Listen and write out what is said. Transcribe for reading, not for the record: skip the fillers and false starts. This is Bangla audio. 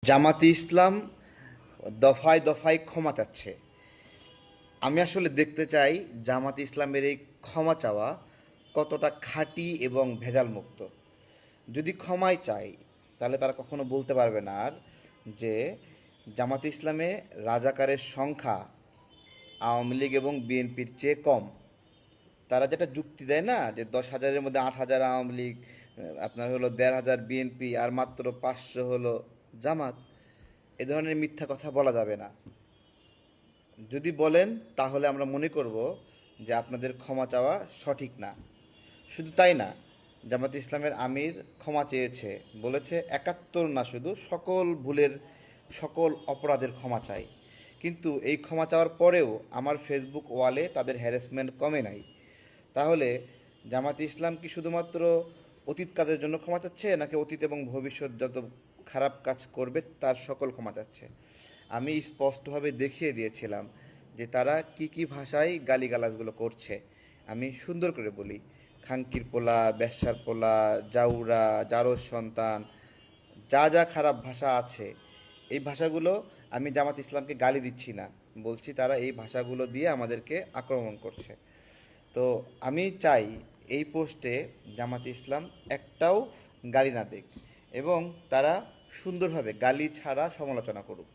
জামাতে ইসলাম দফায় দফায় ক্ষমা চাচ্ছে। আমি আসলে দেখতে চাই জামাতে ইসলামের এই ক্ষমা চাওয়া কতটা খাঁটি এবং ভেজাল মুক্ত। যদি ক্ষমাই চাই তাহলে তারা কখনো বলতে পারবে না আর যে জামাতে ইসলামে রাজাকারের সংখ্যা আওয়ামী লীগ এবং বিএনপির চেয়ে কম। তারা যেটা যুক্তি দেয় না যে 10,000-এর মধ্যে 8,000 আওয়ামী লীগ, আপনার হলো 1,500 বিএনপি আর মাত্র 500 হলো জামাত। এ ধরনের মিথ্যা কথা বলা যাবে না। যদি বলেন তাহলে আমরা মনে করব যে আপনাদের ক্ষমা চাওয়া সঠিক না। শুধু তাই না, জামাতে ইসলামের আমির ক্ষমা চেয়েছে, বলেছে 71 না, শুধু সকল ভুলের, সকল অপরাধের ক্ষমা চাই। কিন্তু এই ক্ষমা চাওয়ার পরেও আমার ফেসবুক ওয়ালে তাদের হ্যারাসমেন্ট কমে নাই। তাহলে জামাতে ইসলাম কি শুধুমাত্র অতীত কাজের জন্য ক্ষমা চাচ্ছে, নাকি অতীত এবং ভবিষ্যৎ যত খারাপ কাজ করবে তার সকল ক্ষমা চাচ্ছে? আমি স্পষ্টভাবে দেখিয়ে দিয়েছিলাম যে তারা কি কি ভাষায় গালিগালাজগুলো করছে। আমি সুন্দর করে বলি, খাঙ্কির পোলা, বেশ্যার পোলা, জাউরা, জারজ সন্তান, যা যা খারাপ ভাষা আছে, এই ভাষাগুলো আমি জামাত ইসলামকে গালি দিচ্ছি না, বলছি তারা এই ভাষাগুলো দিয়ে আমাদেরকে আক্রমণ করছে। তো আমি চাই এই পোস্টে জামাতে ইসলাম একটাও গালি না দিক এবং তারা সুন্দরভাবে গালি ছাড়া সমালোচনা করুক।